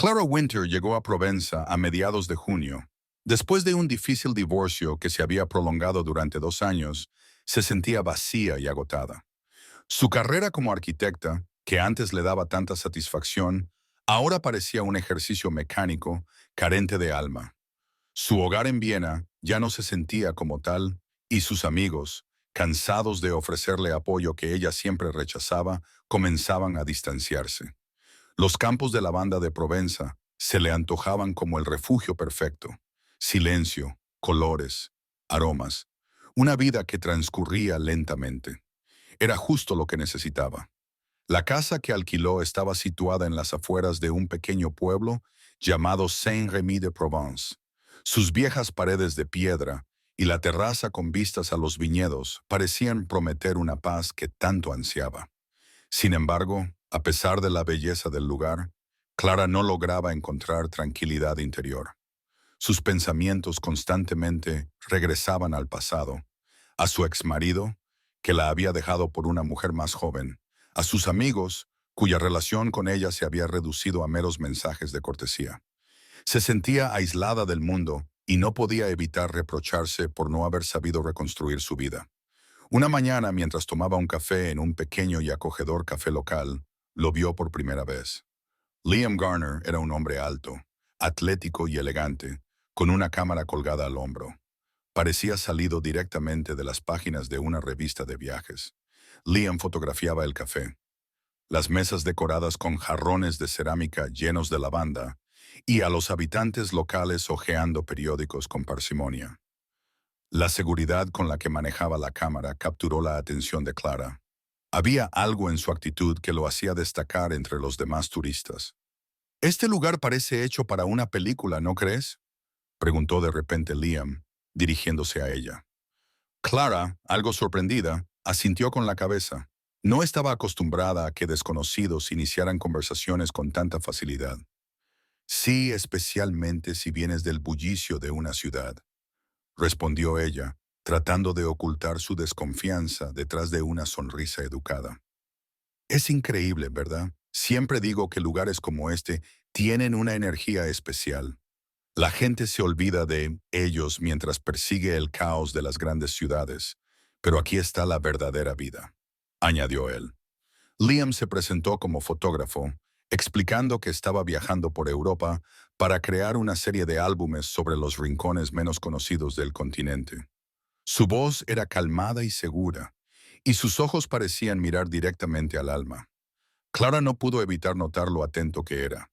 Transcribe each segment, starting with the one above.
Clara Winter llegó a Provenza a mediados de junio. Después de un difícil divorcio que se había prolongado durante 2 años, se sentía vacía y agotada. Su carrera como arquitecta, que antes le daba tanta satisfacción, ahora parecía un ejercicio mecánico, carente de alma. Su hogar en Viena ya no se sentía como tal, y sus amigos, cansados de ofrecerle apoyo que ella siempre rechazaba, comenzaban a distanciarse. Los campos de lavanda de Provenza se le antojaban como el refugio perfecto. Silencio, colores, aromas, una vida que transcurría lentamente. Era justo lo que necesitaba. La casa que alquiló estaba situada en las afueras de un pequeño pueblo llamado Saint-Rémy-de-Provence. Sus viejas paredes de piedra y la terraza con vistas a los viñedos parecían prometer una paz que tanto ansiaba. Sin embargo, a pesar de la belleza del lugar, Clara no lograba encontrar tranquilidad interior. Sus pensamientos constantemente regresaban al pasado, a su exmarido, que la había dejado por una mujer más joven, a sus amigos, cuya relación con ella se había reducido a meros mensajes de cortesía. Se sentía aislada del mundo y no podía evitar reprocharse por no haber sabido reconstruir su vida. Una mañana, mientras tomaba un café en un pequeño y acogedor café local, lo vio por primera vez. Liam Garner era un hombre alto, atlético y elegante, con una cámara colgada al hombro. Parecía salido directamente de las páginas de una revista de viajes. Liam fotografiaba el café, las mesas decoradas con jarrones de cerámica llenos de lavanda, y a los habitantes locales hojeando periódicos con parsimonia. La seguridad con la que manejaba la cámara capturó la atención de Clara. Había algo en su actitud que lo hacía destacar entre los demás turistas. «Este lugar parece hecho para una película, ¿no crees?», preguntó de repente Liam, dirigiéndose a ella. Clara, algo sorprendida, asintió con la cabeza. No estaba acostumbrada a que desconocidos iniciaran conversaciones con tanta facilidad. «Sí, especialmente si vienes del bullicio de una ciudad», respondió ella, tratando de ocultar su desconfianza detrás de una sonrisa educada. «Es increíble, ¿verdad? Siempre digo que lugares como este tienen una energía especial. La gente se olvida de ellos mientras persigue el caos de las grandes ciudades, pero aquí está la verdadera vida», añadió él. Liam se presentó como fotógrafo, explicando que estaba viajando por Europa para crear una serie de álbumes sobre los rincones menos conocidos del continente. Su voz era calmada y segura, y sus ojos parecían mirar directamente al alma. Clara no pudo evitar notar lo atento que era.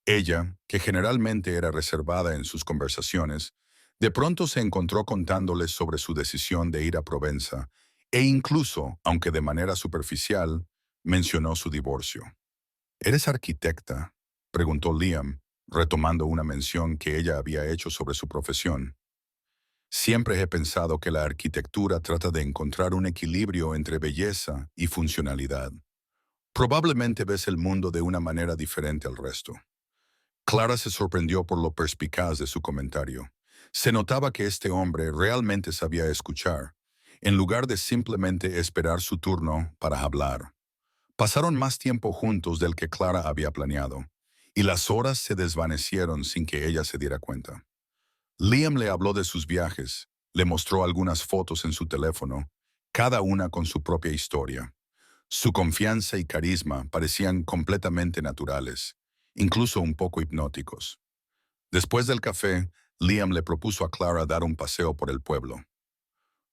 Ella, que generalmente era reservada en sus conversaciones, de pronto se encontró contándoles sobre su decisión de ir a Provenza, e incluso, aunque de manera superficial, mencionó su divorcio. «¿Eres arquitecta?», preguntó Liam, retomando una mención que ella había hecho sobre su profesión. «Siempre he pensado que la arquitectura trata de encontrar un equilibrio entre belleza y funcionalidad. Probablemente ves el mundo de una manera diferente al resto». Clara se sorprendió por lo perspicaz de su comentario. Se notaba que este hombre realmente sabía escuchar, en lugar de simplemente esperar su turno para hablar. Pasaron más tiempo juntos del que Clara había planeado, y las horas se desvanecieron sin que ella se diera cuenta. Liam le habló de sus viajes, le mostró algunas fotos en su teléfono, cada una con su propia historia. Su confianza y carisma parecían completamente naturales, incluso un poco hipnóticos. Después del café, Liam le propuso a Clara dar un paseo por el pueblo.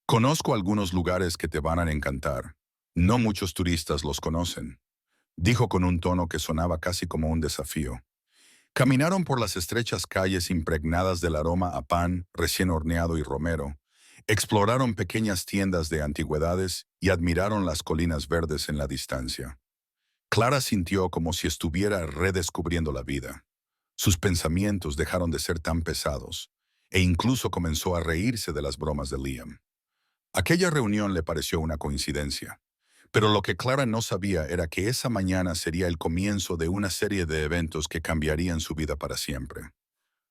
«Conozco algunos lugares que te van a encantar. No muchos turistas los conocen», dijo con un tono que sonaba casi como un desafío. Caminaron por las estrechas calles impregnadas del aroma a pan recién horneado y romero, exploraron pequeñas tiendas de antigüedades y admiraron las colinas verdes en la distancia. Clara sintió como si estuviera redescubriendo la vida. Sus pensamientos dejaron de ser tan pesados, e incluso comenzó a reírse de las bromas de Liam. Aquella reunión le pareció una coincidencia, pero lo que Clara no sabía era que esa mañana sería el comienzo de una serie de eventos que cambiarían su vida para siempre.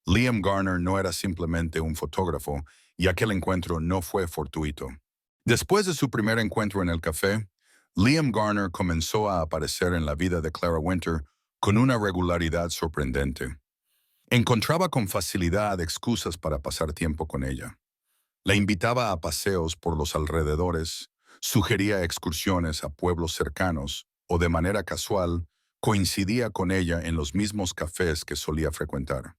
Liam Garner no era simplemente un fotógrafo, y aquel encuentro no fue fortuito. Después de su primer encuentro en el café, Liam Garner comenzó a aparecer en la vida de Clara Winter con una regularidad sorprendente. Encontraba con facilidad excusas para pasar tiempo con ella. La invitaba a paseos por los alrededores, sugería excursiones a pueblos cercanos o de manera casual coincidía con ella en los mismos cafés que solía frecuentar.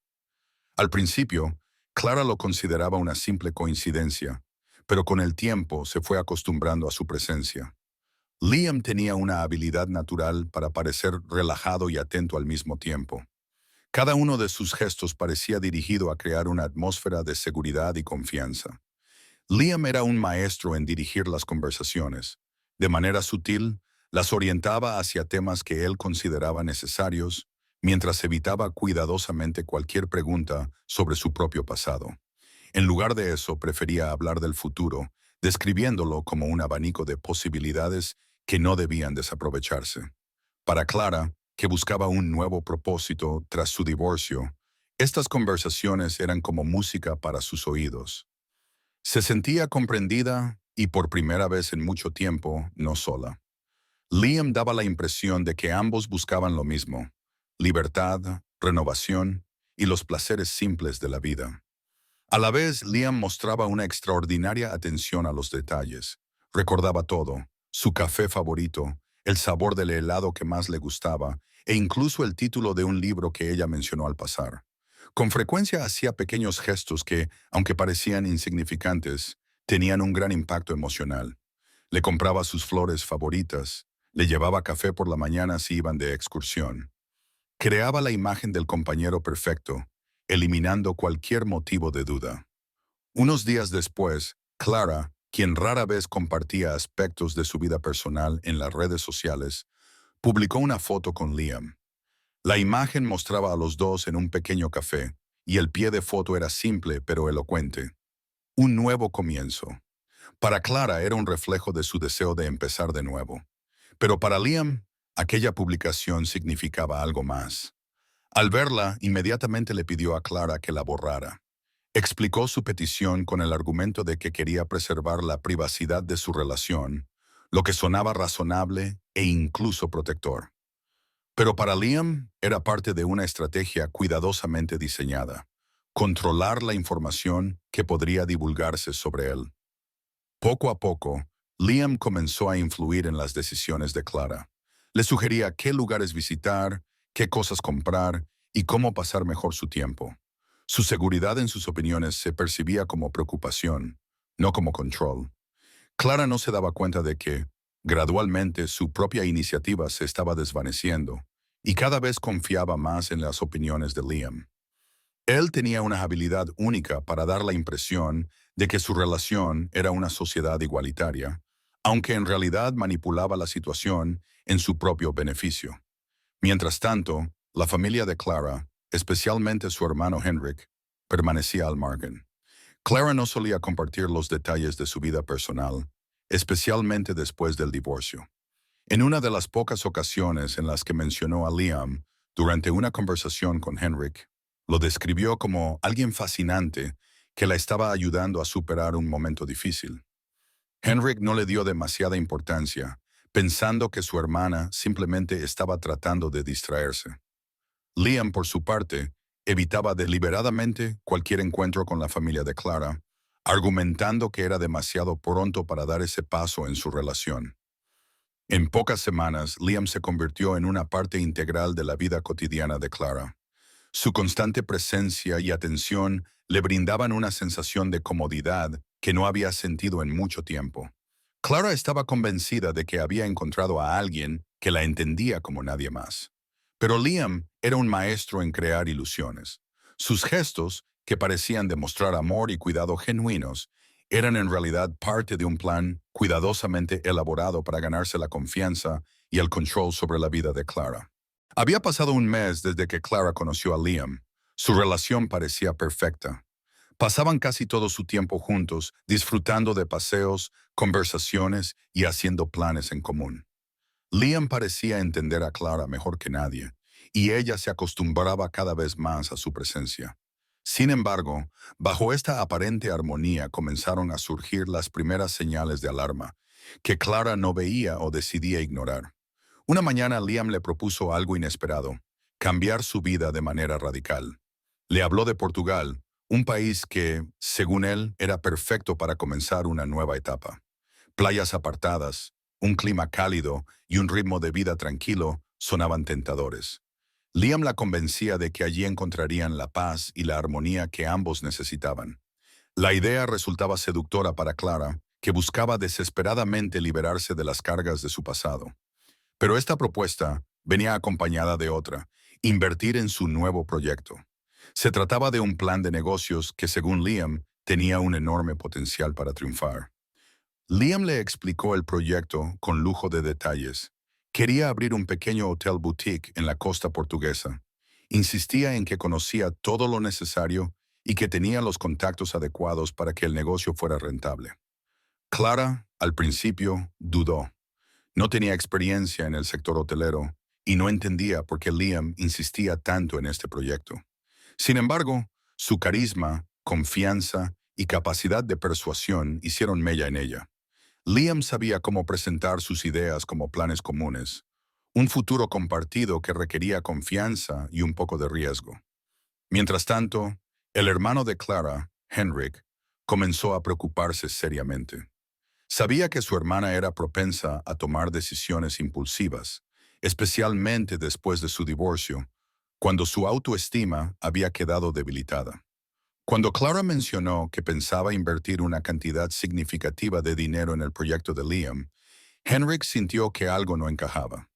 Al principio, Clara lo consideraba una simple coincidencia, pero con el tiempo se fue acostumbrando a su presencia. Liam tenía una habilidad natural para parecer relajado y atento al mismo tiempo. Cada uno de sus gestos parecía dirigido a crear una atmósfera de seguridad y confianza. Liam era un maestro en dirigir las conversaciones. De manera sutil, las orientaba hacia temas que él consideraba necesarios, mientras evitaba cuidadosamente cualquier pregunta sobre su propio pasado. En lugar de eso, prefería hablar del futuro, describiéndolo como un abanico de posibilidades que no debían desaprovecharse. Para Clara, que buscaba un nuevo propósito tras su divorcio, estas conversaciones eran como música para sus oídos. Se sentía comprendida y por primera vez en mucho tiempo no sola. Liam daba la impresión de que ambos buscaban lo mismo: libertad, renovación y los placeres simples de la vida. A la vez, Liam mostraba una extraordinaria atención a los detalles. Recordaba todo: su café favorito, el sabor del helado que más le gustaba, e incluso el título de un libro que ella mencionó al pasar. Con frecuencia hacía pequeños gestos que, aunque parecían insignificantes, tenían un gran impacto emocional. Le compraba sus flores favoritas, le llevaba café por la mañana si iban de excursión. Creaba la imagen del compañero perfecto, eliminando cualquier motivo de duda. Unos días después, Clara, quien rara vez compartía aspectos de su vida personal en las redes sociales, publicó una foto con Liam. La imagen mostraba a los dos en un pequeño café, y el pie de foto era simple pero elocuente. Un nuevo comienzo. Para Clara era un reflejo de su deseo de empezar de nuevo. Pero para Liam, aquella publicación significaba algo más. Al verla, inmediatamente le pidió a Clara que la borrara. Explicó su petición con el argumento de que quería preservar la privacidad de su relación, lo que sonaba razonable e incluso protector. Pero para Liam era parte de una estrategia cuidadosamente diseñada: controlar la información que podría divulgarse sobre él. Poco a poco, Liam comenzó a influir en las decisiones de Clara. Le sugería qué lugares visitar, qué cosas comprar y cómo pasar mejor su tiempo. Su seguridad en sus opiniones se percibía como preocupación, no como control. Clara no se daba cuenta de que, gradualmente, su propia iniciativa se estaba desvaneciendo y cada vez confiaba más en las opiniones de Liam. Él tenía una habilidad única para dar la impresión de que su relación era una sociedad igualitaria, aunque en realidad manipulaba la situación en su propio beneficio. Mientras tanto, la familia de Clara, especialmente su hermano Henrik, permanecía al margen. Clara no solía compartir los detalles de su vida personal, especialmente después del divorcio. En una de las pocas ocasiones en las que mencionó a Liam durante una conversación con Henrik, lo describió como alguien fascinante que la estaba ayudando a superar un momento difícil. Henrik no le dio demasiada importancia, pensando que su hermana simplemente estaba tratando de distraerse. Liam, por su parte, evitaba deliberadamente cualquier encuentro con la familia de Clara, argumentando que era demasiado pronto para dar ese paso en su relación. En pocas semanas, Liam se convirtió en una parte integral de la vida cotidiana de Clara. Su constante presencia y atención le brindaban una sensación de comodidad que no había sentido en mucho tiempo. Clara estaba convencida de que había encontrado a alguien que la entendía como nadie más. Pero Liam era un maestro en crear ilusiones. Sus gestos, que parecían demostrar amor y cuidado genuinos, eran en realidad parte de un plan cuidadosamente elaborado para ganarse la confianza y el control sobre la vida de Clara. Había pasado un mes desde que Clara conoció a Liam. Su relación parecía perfecta. Pasaban casi todo su tiempo juntos, disfrutando de paseos, conversaciones y haciendo planes en común. Liam parecía entender a Clara mejor que nadie, y ella se acostumbraba cada vez más a su presencia. Sin embargo, bajo esta aparente armonía comenzaron a surgir las primeras señales de alarma, que Clara no veía o decidía ignorar. Una mañana Liam le propuso algo inesperado: cambiar su vida de manera radical. Le habló de Portugal, un país que, según él, era perfecto para comenzar una nueva etapa. Playas apartadas, un clima cálido y un ritmo de vida tranquilo sonaban tentadores. Liam la convencía de que allí encontrarían la paz y la armonía que ambos necesitaban. La idea resultaba seductora para Clara, que buscaba desesperadamente liberarse de las cargas de su pasado. Pero esta propuesta venía acompañada de otra: invertir en su nuevo proyecto. Se trataba de un plan de negocios que, según Liam, tenía un enorme potencial para triunfar. Liam le explicó el proyecto con lujo de detalles. Quería abrir un pequeño hotel boutique en la costa portuguesa. Insistía en que conocía todo lo necesario y que tenía los contactos adecuados para que el negocio fuera rentable. Clara, al principio, dudó. No tenía experiencia en el sector hotelero y no entendía por qué Liam insistía tanto en este proyecto. Sin embargo, su carisma, confianza y capacidad de persuasión hicieron mella en ella. Liam sabía cómo presentar sus ideas como planes comunes, un futuro compartido que requería confianza y un poco de riesgo. Mientras tanto, el hermano de Clara, Henrik, comenzó a preocuparse seriamente. Sabía que su hermana era propensa a tomar decisiones impulsivas, especialmente después de su divorcio, cuando su autoestima había quedado debilitada. Cuando Clara mencionó que pensaba invertir una cantidad significativa de dinero en el proyecto de Liam, Henrik sintió que algo no encajaba.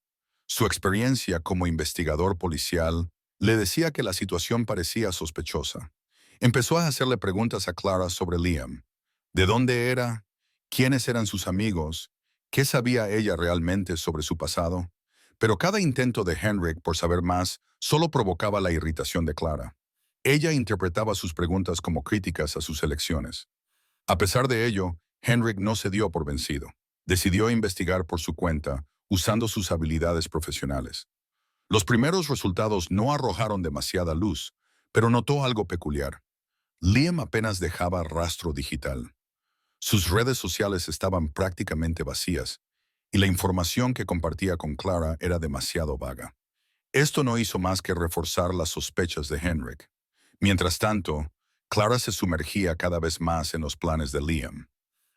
Su experiencia como investigador policial le decía que la situación parecía sospechosa. Empezó a hacerle preguntas a Clara sobre Liam. ¿De dónde era? ¿Quiénes eran sus amigos? ¿Qué sabía ella realmente sobre su pasado? Pero cada intento de Henrik por saber más solo provocaba la irritación de Clara. Ella interpretaba sus preguntas como críticas a sus elecciones. A pesar de ello, Henrik no se dio por vencido. Decidió investigar por su cuenta, usando sus habilidades profesionales. Los primeros resultados no arrojaron demasiada luz, pero notó algo peculiar. Liam apenas dejaba rastro digital. Sus redes sociales estaban prácticamente vacías, y la información que compartía con Clara era demasiado vaga. Esto no hizo más que reforzar las sospechas de Henrik. Mientras tanto, Clara se sumergía cada vez más en los planes de Liam.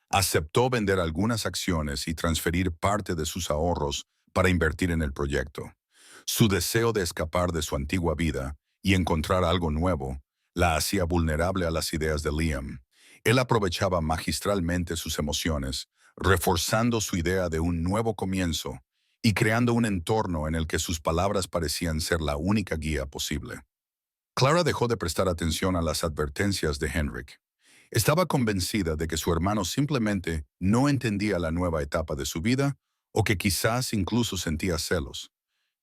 Aceptó vender algunas acciones y transferir parte de sus ahorros para invertir en el proyecto. Su deseo de escapar de su antigua vida y encontrar algo nuevo la hacía vulnerable a las ideas de Liam. Él aprovechaba magistralmente sus emociones, reforzando su idea de un nuevo comienzo y creando un entorno en el que sus palabras parecían ser la única guía posible. Clara dejó de prestar atención a las advertencias de Henrik. Estaba convencida de que su hermano simplemente no entendía la nueva etapa de su vida o que quizás incluso sentía celos.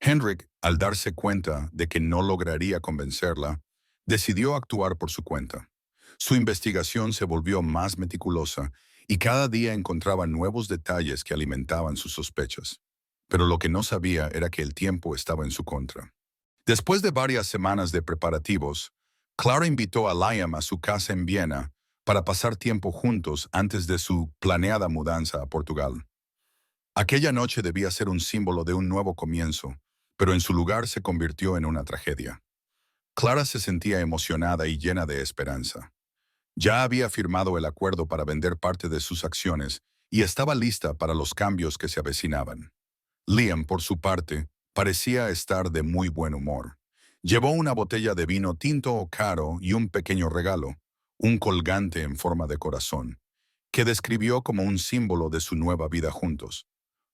Henrik, al darse cuenta de que no lograría convencerla, decidió actuar por su cuenta. Su investigación se volvió más meticulosa y cada día encontraba nuevos detalles que alimentaban sus sospechas. Pero lo que no sabía era que el tiempo estaba en su contra. Después de varias semanas de preparativos, Clara invitó a Liam a su casa en Viena para pasar tiempo juntos antes de su planeada mudanza a Portugal. Aquella noche debía ser un símbolo de un nuevo comienzo, pero en su lugar se convirtió en una tragedia. Clara se sentía emocionada y llena de esperanza. Ya había firmado el acuerdo para vender parte de sus acciones y estaba lista para los cambios que se avecinaban. Liam, por su parte, parecía estar de muy buen humor. Llevó una botella de vino tinto caro y un pequeño regalo, un colgante en forma de corazón, que describió como un símbolo de su nueva vida juntos.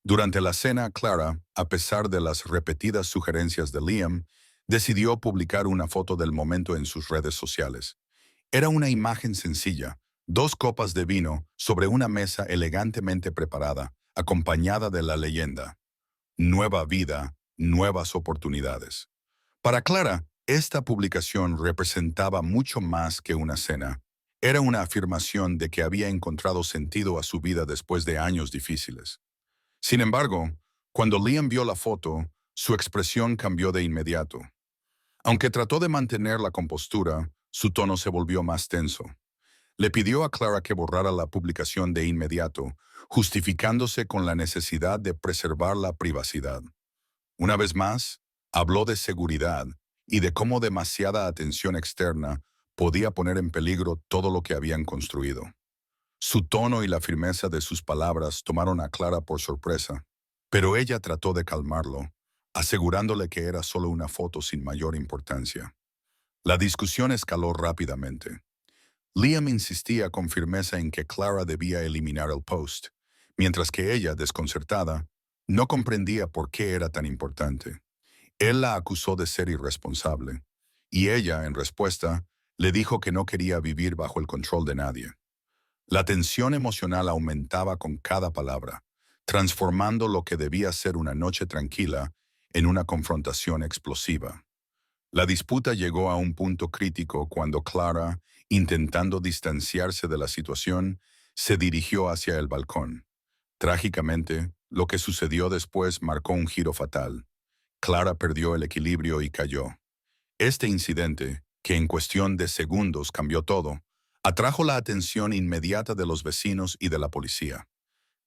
Durante la cena, Clara, a pesar de las repetidas sugerencias de Liam, decidió publicar una foto del momento en sus redes sociales. Era una imagen sencilla: dos copas de vino sobre una mesa elegantemente preparada, acompañada de la leyenda: nueva vida, nuevas oportunidades. Para Clara, esta publicación representaba mucho más que una cena. Era una afirmación de que había encontrado sentido a su vida después de años difíciles. Sin embargo, cuando Liam vio la foto, su expresión cambió de inmediato. Aunque trató de mantener la compostura, su tono se volvió más tenso. Le pidió a Clara que borrara la publicación de inmediato, justificándose con la necesidad de preservar la privacidad. Una vez más, Habló de seguridad y de cómo demasiada atención externa podía poner en peligro todo lo que habían construido. Su tono y la firmeza de sus palabras tomaron a Clara por sorpresa, pero ella trató de calmarlo, asegurándole que era solo una foto sin mayor importancia. La discusión escaló rápidamente. Liam insistía con firmeza en que Clara debía eliminar el post, mientras que ella, desconcertada, no comprendía por qué era tan importante. Él la acusó de ser irresponsable, y ella, en respuesta, le dijo que no quería vivir bajo el control de nadie. La tensión emocional aumentaba con cada palabra, transformando lo que debía ser una noche tranquila en una confrontación explosiva. La disputa llegó a un punto crítico cuando Clara, intentando distanciarse de la situación, se dirigió hacia el balcón. Trágicamente, lo que sucedió después marcó un giro fatal. Clara perdió el equilibrio y cayó. Este incidente, que en cuestión de segundos cambió todo, atrajo la atención inmediata de los vecinos y de la policía.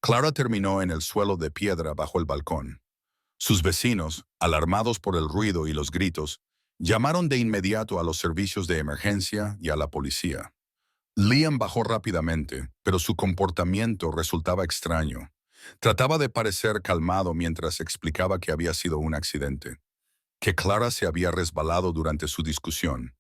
Clara terminó en el suelo de piedra bajo el balcón. Sus vecinos, alarmados por el ruido y los gritos, llamaron de inmediato a los servicios de emergencia y a la policía. Liam bajó rápidamente, pero su comportamiento resultaba extraño. Trataba de parecer calmado mientras explicaba que había sido un accidente, que Clara se había resbalado durante su discusión.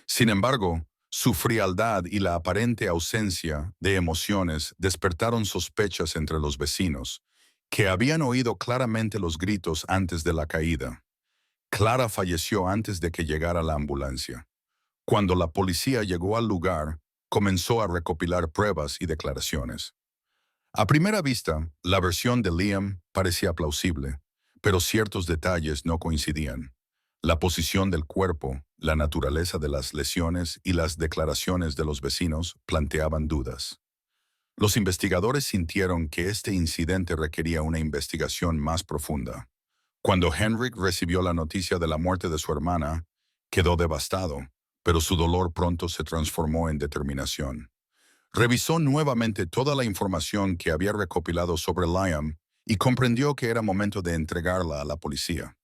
Sin embargo, su frialdad y la aparente ausencia de emociones despertaron sospechas entre los vecinos, que habían oído claramente los gritos antes de la caída. Clara falleció antes de que llegara la ambulancia. Cuando la policía llegó al lugar, comenzó a recopilar pruebas y declaraciones. A primera vista, la versión de Liam parecía plausible, pero ciertos detalles no coincidían. La posición del cuerpo, la naturaleza de las lesiones y las declaraciones de los vecinos planteaban dudas. Los investigadores sintieron que este incidente requería una investigación más profunda. Cuando Henrik recibió la noticia de la muerte de su hermana, quedó devastado, pero su dolor pronto se transformó en determinación. Revisó nuevamente toda la información que había recopilado sobre Liam y comprendió que era momento de entregarla a la policía.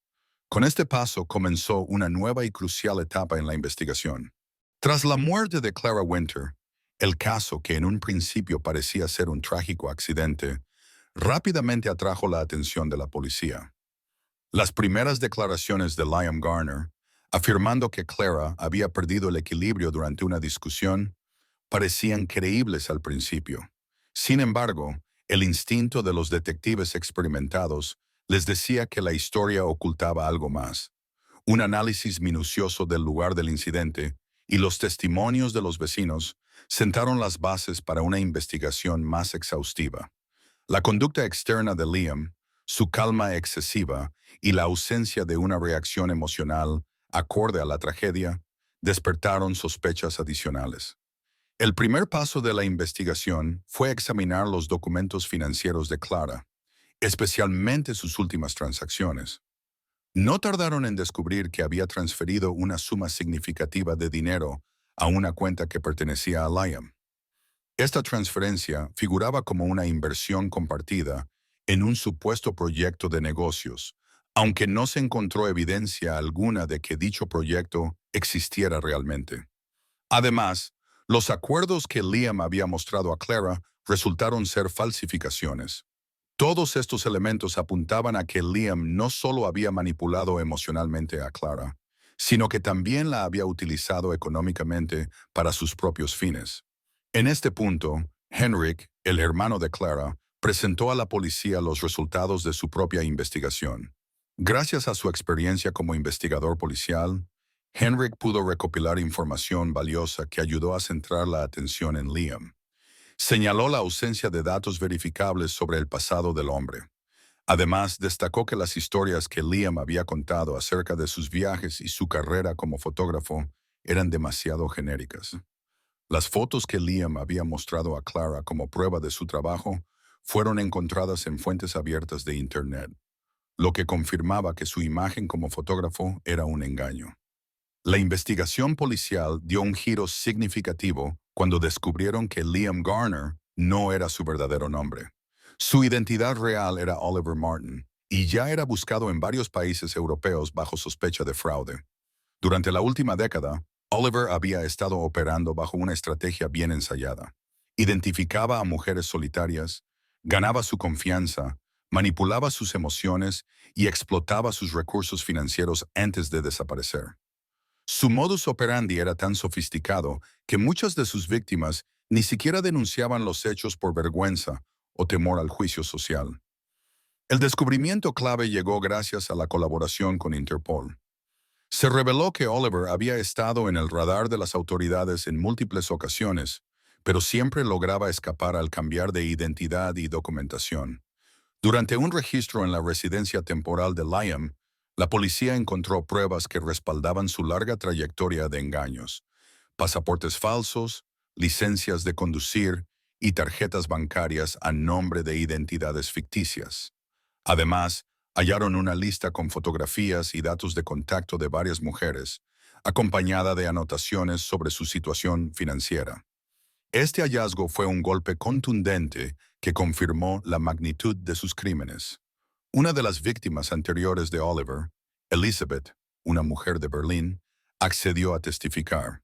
Con este paso comenzó una nueva y crucial etapa en la investigación. Tras la muerte de Clara Winter, el caso, que en un principio parecía ser un trágico accidente, rápidamente atrajo la atención de la policía. Las primeras declaraciones de Liam Garner, afirmando que Clara había perdido el equilibrio durante una discusión, parecían creíbles al principio. Sin embargo, el instinto de los detectives experimentados les decía que la historia ocultaba algo más. Un análisis minucioso del lugar del incidente y los testimonios de los vecinos sentaron las bases para una investigación más exhaustiva. La conducta externa de Liam, su calma excesiva y la ausencia de una reacción emocional acorde a la tragedia, despertaron sospechas adicionales. El primer paso de la investigación fue examinar los documentos financieros de Clara, especialmente sus últimas transacciones. No tardaron en descubrir que había transferido una suma significativa de dinero a una cuenta que pertenecía a Liam. Esta transferencia figuraba como una inversión compartida en un supuesto proyecto de negocios, aunque no se encontró evidencia alguna de que dicho proyecto existiera realmente. Además, los acuerdos que Liam había mostrado a Clara resultaron ser falsificaciones. Todos estos elementos apuntaban a que Liam no solo había manipulado emocionalmente a Clara, sino que también la había utilizado económicamente para sus propios fines. En este punto, Henrik, el hermano de Clara, presentó a la policía los resultados de su propia investigación. Gracias a su experiencia como investigador policial, Henrik pudo recopilar información valiosa que ayudó a centrar la atención en Liam. Señaló la ausencia de datos verificables sobre el pasado del hombre. Además, destacó que las historias que Liam había contado acerca de sus viajes y su carrera como fotógrafo eran demasiado genéricas. Las fotos que Liam había mostrado a Clara como prueba de su trabajo fueron encontradas en fuentes abiertas de Internet, lo que confirmaba que su imagen como fotógrafo era un engaño. La investigación policial dio un giro significativo cuando descubrieron que Liam Garner no era su verdadero nombre. Su identidad real era Oliver Martin, y ya era buscado en varios países europeos bajo sospecha de fraude. Durante la última década, Oliver había estado operando bajo una estrategia bien ensayada. Identificaba a mujeres solitarias, ganaba su confianza, manipulaba sus emociones y explotaba sus recursos financieros antes de desaparecer. Su modus operandi era tan sofisticado que muchas de sus víctimas ni siquiera denunciaban los hechos por vergüenza o temor al juicio social. El descubrimiento clave llegó gracias a la colaboración con Interpol. Se reveló que Oliver había estado en el radar de las autoridades en múltiples ocasiones, pero siempre lograba escapar al cambiar de identidad y documentación. Durante un registro en la residencia temporal de Liam, la policía encontró pruebas que respaldaban su larga trayectoria de engaños: pasaportes falsos, licencias de conducir y tarjetas bancarias a nombre de identidades ficticias. Además, hallaron una lista con fotografías y datos de contacto de varias mujeres, acompañada de anotaciones sobre su situación financiera. Este hallazgo fue un golpe contundente que confirmó la magnitud de sus crímenes. Una de las víctimas anteriores de Oliver, Elizabeth, una mujer de Berlín, accedió a testificar.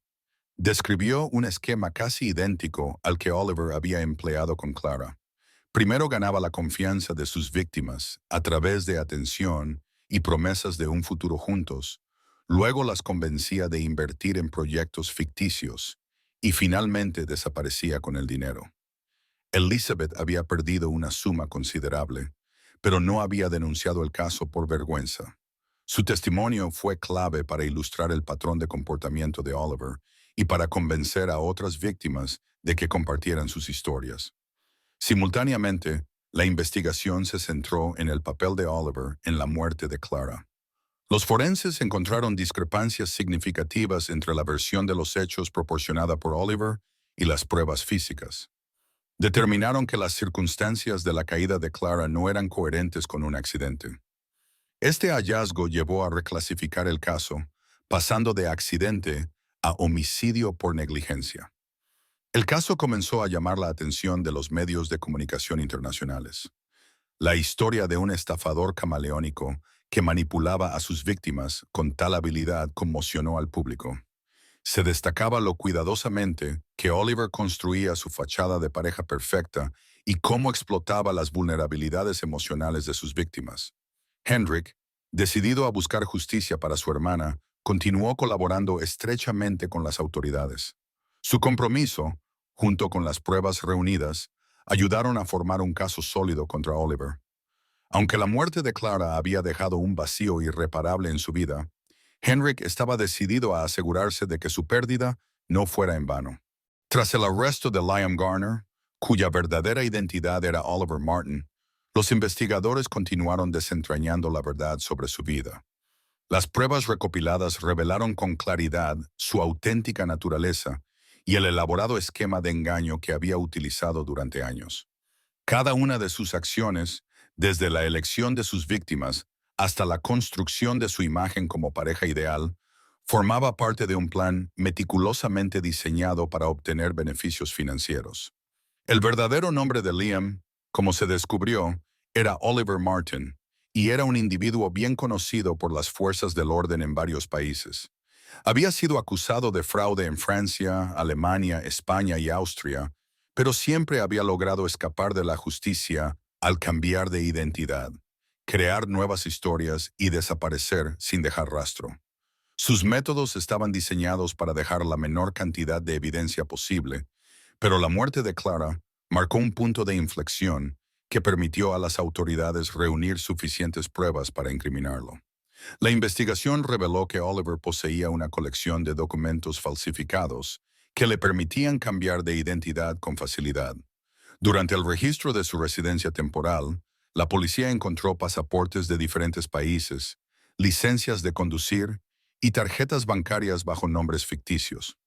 Describió un esquema casi idéntico al que Oliver había empleado con Clara. Primero ganaba la confianza de sus víctimas a través de atención y promesas de un futuro juntos. Luego las convencía de invertir en proyectos ficticios y finalmente desaparecía con el dinero. Elizabeth había perdido una suma considerable, pero no había denunciado el caso por vergüenza. Su testimonio fue clave para ilustrar el patrón de comportamiento de Oliver y para convencer a otras víctimas de que compartieran sus historias. Simultáneamente, la investigación se centró en el papel de Oliver en la muerte de Clara. Los forenses encontraron discrepancias significativas entre la versión de los hechos proporcionada por Oliver y las pruebas físicas. Determinaron que las circunstancias de la caída de Clara no eran coherentes con un accidente. Este hallazgo llevó a reclasificar el caso, pasando de accidente a homicidio por negligencia. El caso comenzó a llamar la atención de los medios de comunicación internacionales. La historia de un estafador camaleónico que manipulaba a sus víctimas con tal habilidad conmocionó al público. Se destacaba lo cuidadosamente que Oliver construía su fachada de pareja perfecta y cómo explotaba las vulnerabilidades emocionales de sus víctimas. Hendrik, decidido a buscar justicia para su hermana, continuó colaborando estrechamente con las autoridades. Su compromiso, junto con las pruebas reunidas, ayudaron a formar un caso sólido contra Oliver. Aunque la muerte de Clara había dejado un vacío irreparable en su vida, Henrik estaba decidido a asegurarse de que su pérdida no fuera en vano. Tras el arresto de Liam Garner, cuya verdadera identidad era Oliver Martin, los investigadores continuaron desentrañando la verdad sobre su vida. Las pruebas recopiladas revelaron con claridad su auténtica naturaleza y el elaborado esquema de engaño que había utilizado durante años. Cada una de sus acciones, desde la elección de sus víctimas hasta la construcción de su imagen como pareja ideal, formaba parte de un plan meticulosamente diseñado para obtener beneficios financieros. El verdadero nombre de Liam, como se descubrió, era Oliver Martin, y era un individuo bien conocido por las fuerzas del orden en varios países. Había sido acusado de fraude en Francia, Alemania, España y Austria, pero siempre había logrado escapar de la justicia al cambiar de identidad, crear nuevas historias y desaparecer sin dejar rastro. Sus métodos estaban diseñados para dejar la menor cantidad de evidencia posible, pero la muerte de Clara marcó un punto de inflexión que permitió a las autoridades reunir suficientes pruebas para incriminarlo. La investigación reveló que Oliver poseía una colección de documentos falsificados que le permitían cambiar de identidad con facilidad. Durante el registro de su residencia temporal, la policía encontró pasaportes de diferentes países, licencias de conducir y tarjetas bancarias bajo nombres ficticios.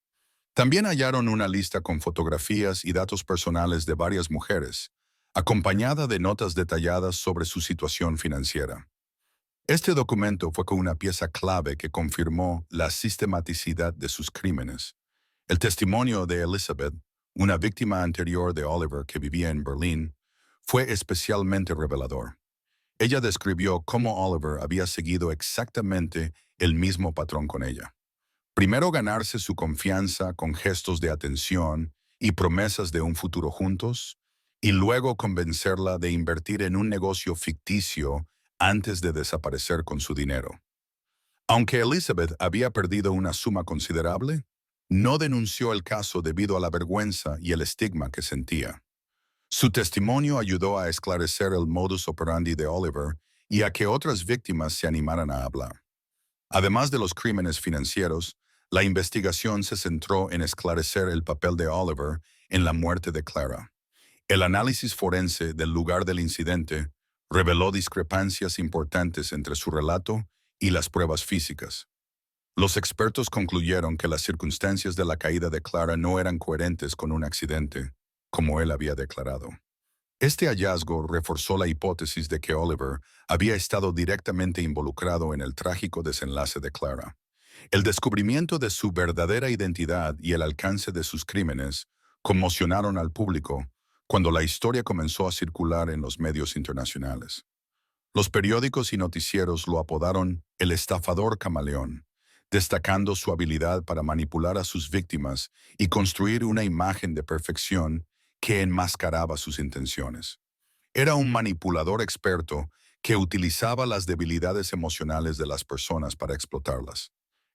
También hallaron una lista con fotografías y datos personales de varias mujeres, acompañada de notas detalladas sobre su situación financiera. Este documento fue como una pieza clave que confirmó la sistematicidad de sus crímenes. El testimonio de Elizabeth, una víctima anterior de Oliver que vivía en Berlín, fue especialmente revelador. Ella describió cómo Oliver había seguido exactamente el mismo patrón con ella. Primero ganarse su confianza con gestos de atención y promesas de un futuro juntos, y luego convencerla de invertir en un negocio ficticio antes de desaparecer con su dinero. Aunque Elizabeth había perdido una suma considerable, no denunció el caso debido a la vergüenza y el estigma que sentía. Su testimonio ayudó a esclarecer el modus operandi de Oliver y a que otras víctimas se animaran a hablar. Además de los crímenes financieros, la investigación se centró en esclarecer el papel de Oliver en la muerte de Clara. El análisis forense del lugar del incidente reveló discrepancias importantes entre su relato y las pruebas físicas. Los expertos concluyeron que las circunstancias de la caída de Clara no eran coherentes con un accidente, como él había declarado. Este hallazgo reforzó la hipótesis de que Oliver había estado directamente involucrado en el trágico desenlace de Clara. El descubrimiento de su verdadera identidad y el alcance de sus crímenes conmocionaron al público cuando la historia comenzó a circular en los medios internacionales. Los periódicos y noticieros lo apodaron el estafador camaleón, destacando su habilidad para manipular a sus víctimas y construir una imagen de perfección que enmascaraba sus intenciones. Era un manipulador experto que utilizaba las debilidades emocionales de las personas para explotarlas.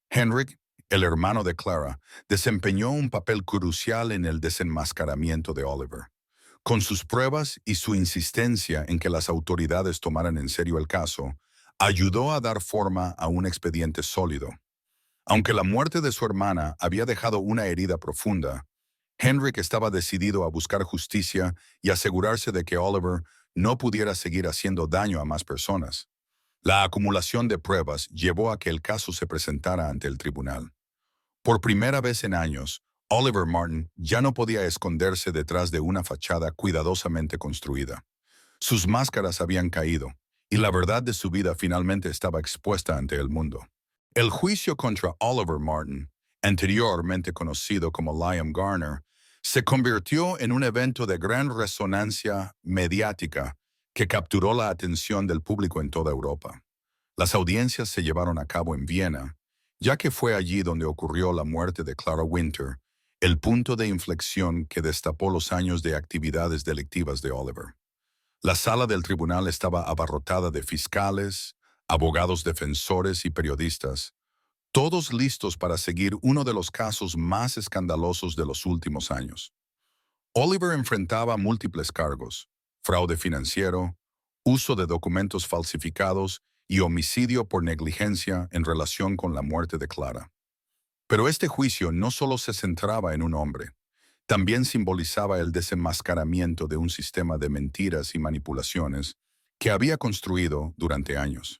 Henrik, el hermano de Clara, desempeñó un papel crucial en el desenmascaramiento de Oliver. Con sus pruebas y su insistencia en que las autoridades tomaran en serio el caso, ayudó a dar forma a un expediente sólido. Aunque la muerte de su hermana había dejado una herida profunda, Henrik estaba decidido a buscar justicia y asegurarse de que Oliver no pudiera seguir haciendo daño a más personas. La acumulación de pruebas llevó a que el caso se presentara ante el tribunal. Por primera vez en años, Oliver Martin ya no podía esconderse detrás de una fachada cuidadosamente construida. Sus máscaras habían caído, y la verdad de su vida finalmente estaba expuesta ante el mundo. El juicio contra Oliver Martin, anteriormente conocido como Liam Garner, se convirtió en un evento de gran resonancia mediática que capturó la atención del público en toda Europa. Las audiencias se llevaron a cabo en Viena, ya que fue allí donde ocurrió la muerte de Clara Winter, el punto de inflexión que destapó los años de actividades delictivas de Oliver. La sala del tribunal estaba abarrotada de fiscales, abogados defensores y periodistas, todos listos para seguir uno de los casos más escandalosos de los últimos años. Oliver enfrentaba múltiples cargos: fraude financiero, uso de documentos falsificados y homicidio por negligencia en relación con la muerte de Clara. Pero este juicio no solo se centraba en un hombre, también simbolizaba el desenmascaramiento de un sistema de mentiras y manipulaciones que había construido durante años.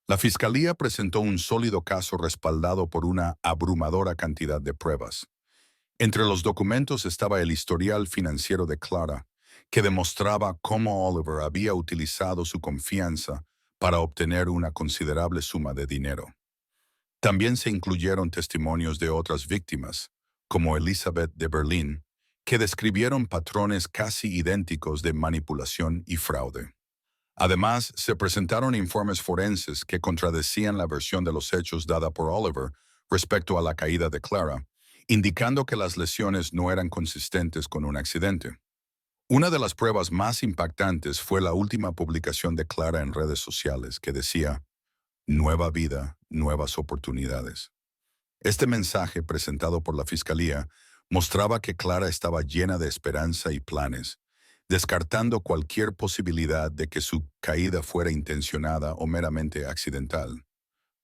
La Fiscalía presentó un sólido caso respaldado por una abrumadora cantidad de pruebas. Entre los documentos estaba el historial financiero de Clara, que demostraba cómo Oliver había utilizado su confianza para obtener una considerable suma de dinero. También se incluyeron testimonios de otras víctimas, como Elizabeth de Berlín, que describieron patrones casi idénticos de manipulación y fraude. Además, se presentaron informes forenses que contradecían la versión de los hechos dada por Oliver respecto a la caída de Clara, indicando que las lesiones no eran consistentes con un accidente. Una de las pruebas más impactantes fue la última publicación de Clara en redes sociales que decía: "Nueva vida, nuevas oportunidades". Este mensaje, presentado por la Fiscalía, mostraba que Clara estaba llena de esperanza y planes, descartando cualquier posibilidad de que su caída fuera intencionada o meramente accidental.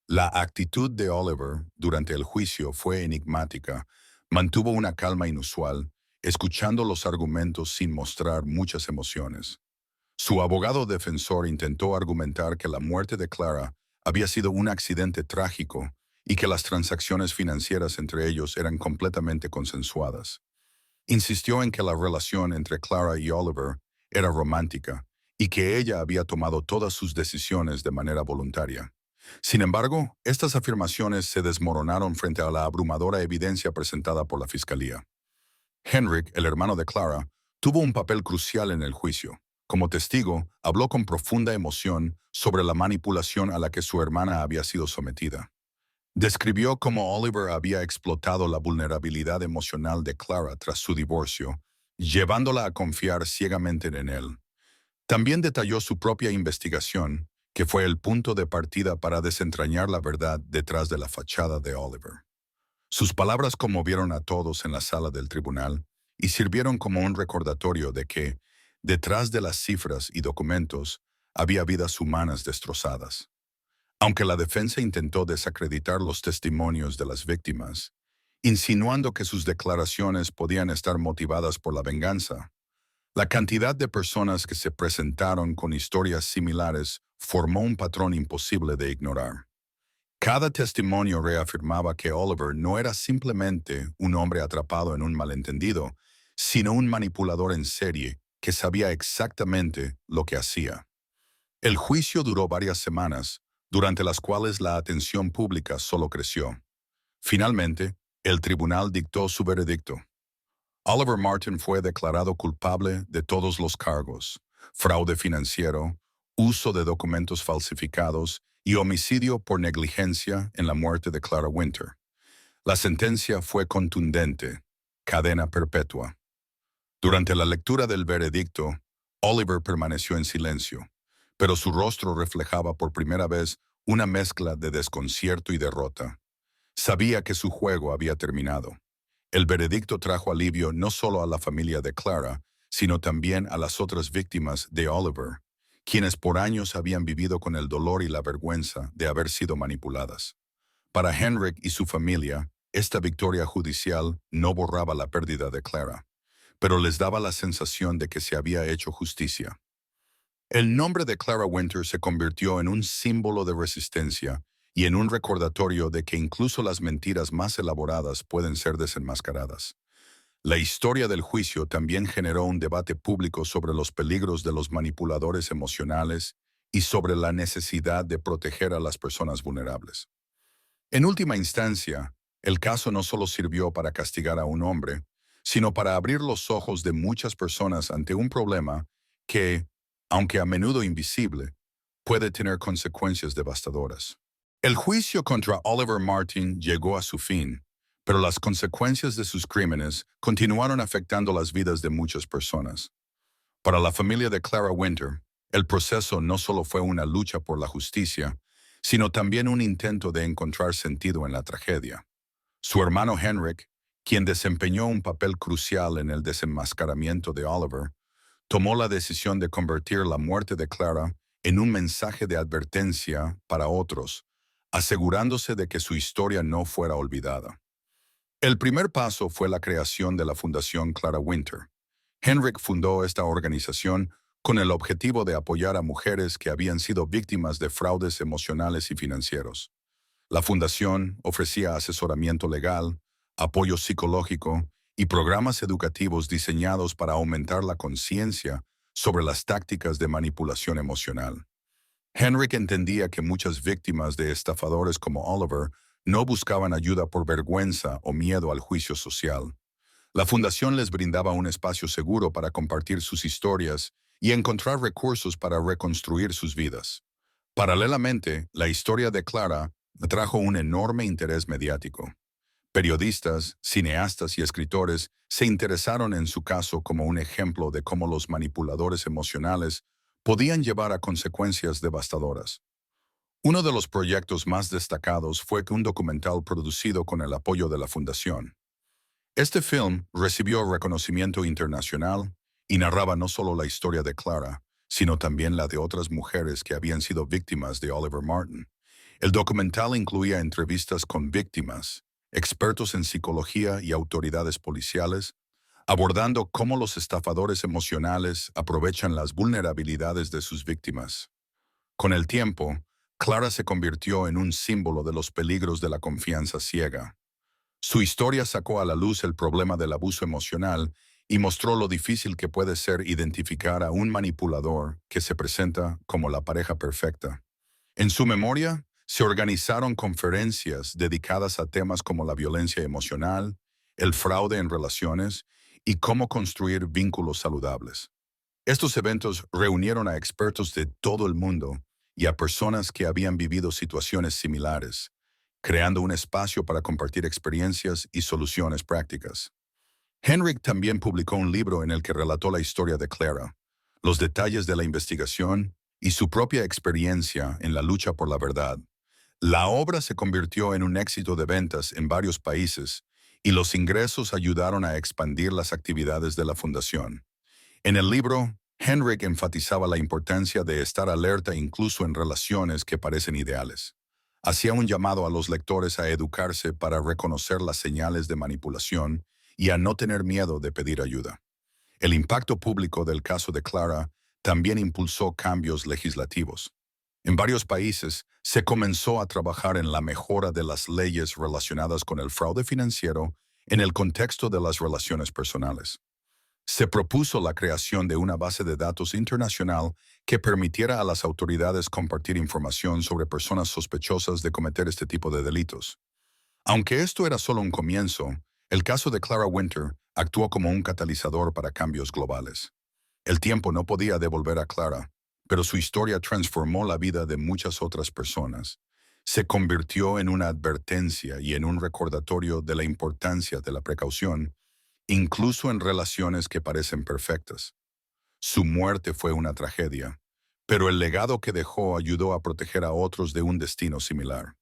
La actitud de Oliver durante el juicio fue enigmática. Mantuvo una calma inusual, escuchando los argumentos sin mostrar muchas emociones. Su abogado defensor intentó argumentar que la muerte de Clara había sido un accidente trágico y que las transacciones financieras entre ellos eran completamente consensuadas. Insistió en que la relación entre Clara y Oliver era romántica y que ella había tomado todas sus decisiones de manera voluntaria. Sin embargo, estas afirmaciones se desmoronaron frente a la abrumadora evidencia presentada por la Fiscalía. Henrik, el hermano de Clara, tuvo un papel crucial en el juicio. Como testigo, habló con profunda emoción sobre la manipulación a la que su hermana había sido sometida. Describió cómo Oliver había explotado la vulnerabilidad emocional de Clara tras su divorcio, llevándola a confiar ciegamente en él. También detalló su propia investigación, que fue el punto de partida para desentrañar la verdad detrás de la fachada de Oliver. Sus palabras conmovieron a todos en la sala del tribunal y sirvieron como un recordatorio de que, detrás de las cifras y documentos, había vidas humanas destrozadas. Aunque la defensa intentó desacreditar los testimonios de las víctimas, insinuando que sus declaraciones podían estar motivadas por la venganza, la cantidad de personas que se presentaron con historias similares formó un patrón imposible de ignorar. Cada testimonio reafirmaba que Oliver no era simplemente un hombre atrapado en un malentendido, sino un manipulador en serie que sabía exactamente lo que hacía. El juicio duró varias semanas, durante las cuales la atención pública solo creció. Finalmente, el tribunal dictó su veredicto. Oliver Martin fue declarado culpable de todos los cargos: fraude financiero, uso de documentos falsificados y homicidio por negligencia en la muerte de Clara Winter. La sentencia fue contundente: cadena perpetua. Durante la lectura del veredicto, Oliver permaneció en silencio, pero su rostro reflejaba por primera vez una mezcla de desconcierto y derrota. Sabía que su juego había terminado. El veredicto trajo alivio no solo a la familia de Clara, sino también a las otras víctimas de Oliver, quienes por años habían vivido con el dolor y la vergüenza de haber sido manipuladas. Para Henrik y su familia, esta victoria judicial no borraba la pérdida de Clara, pero les daba la sensación de que se había hecho justicia. El nombre de Clara Winter se convirtió en un símbolo de resistencia y en un recordatorio de que incluso las mentiras más elaboradas pueden ser desenmascaradas. La historia del juicio también generó un debate público sobre los peligros de los manipuladores emocionales y sobre la necesidad de proteger a las personas vulnerables. En última instancia, el caso no solo sirvió para castigar a un hombre, sino para abrir los ojos de muchas personas ante un problema que, aunque a menudo invisible, puede tener consecuencias devastadoras. El juicio contra Oliver Martin llegó a su fin, pero las consecuencias de sus crímenes continuaron afectando las vidas de muchas personas. Para la familia de Clara Winter, el proceso no solo fue una lucha por la justicia, sino también un intento de encontrar sentido en la tragedia. Su hermano Henrik, quien desempeñó un papel crucial en el desenmascaramiento de Oliver, tomó la decisión de convertir la muerte de Clara en un mensaje de advertencia para otros, asegurándose de que su historia no fuera olvidada. El primer paso fue la creación de la Fundación Clara Winter. Henrik fundó esta organización con el objetivo de apoyar a mujeres que habían sido víctimas de fraudes emocionales y financieros. La fundación ofrecía asesoramiento legal, apoyo psicológico y programas educativos diseñados para aumentar la conciencia sobre las tácticas de manipulación emocional. Henrik entendía que muchas víctimas de estafadores como Oliver no buscaban ayuda por vergüenza o miedo al juicio social. La fundación les brindaba un espacio seguro para compartir sus historias y encontrar recursos para reconstruir sus vidas. Paralelamente, la historia de Clara atrajo un enorme interés mediático. Periodistas, cineastas y escritores se interesaron en su caso como un ejemplo de cómo los manipuladores emocionales podían llevar a consecuencias devastadoras. Uno de los proyectos más destacados fue un documental producido con el apoyo de la Fundación. Este film recibió reconocimiento internacional y narraba no solo la historia de Clara, sino también la de otras mujeres que habían sido víctimas de Oliver Martin. El documental incluía entrevistas con víctimas, expertos en psicología y autoridades policiales, abordando cómo los estafadores emocionales aprovechan las vulnerabilidades de sus víctimas. Con el tiempo, Clara se convirtió en un símbolo de los peligros de la confianza ciega. Su historia sacó a la luz el problema del abuso emocional y mostró lo difícil que puede ser identificar a un manipulador que se presenta como la pareja perfecta. En su memoria, se organizaron conferencias dedicadas a temas como la violencia emocional, el fraude en relaciones y cómo construir vínculos saludables. Estos eventos reunieron a expertos de todo el mundo y a personas que habían vivido situaciones similares, creando un espacio para compartir experiencias y soluciones prácticas. Henrik también publicó un libro en el que relató la historia de Clara, los detalles de la investigación y su propia experiencia en la lucha por la verdad. La obra se convirtió en un éxito de ventas en varios países y los ingresos ayudaron a expandir las actividades de la fundación. En el libro, Henrik enfatizaba la importancia de estar alerta incluso en relaciones que parecen ideales. Hacía un llamado a los lectores a educarse para reconocer las señales de manipulación y a no tener miedo de pedir ayuda. El impacto público del caso de Clara también impulsó cambios legislativos. En varios países se comenzó a trabajar en la mejora de las leyes relacionadas con el fraude financiero en el contexto de las relaciones personales. Se propuso la creación de una base de datos internacional que permitiera a las autoridades compartir información sobre personas sospechosas de cometer este tipo de delitos. Aunque esto era solo un comienzo, el caso de Clara Winter actuó como un catalizador para cambios globales. El tiempo no podía devolver a Clara, pero su historia transformó la vida de muchas otras personas. Se convirtió en una advertencia y en un recordatorio de la importancia de la precaución, incluso en relaciones que parecen perfectas. Su muerte fue una tragedia, pero el legado que dejó ayudó a proteger a otros de un destino similar.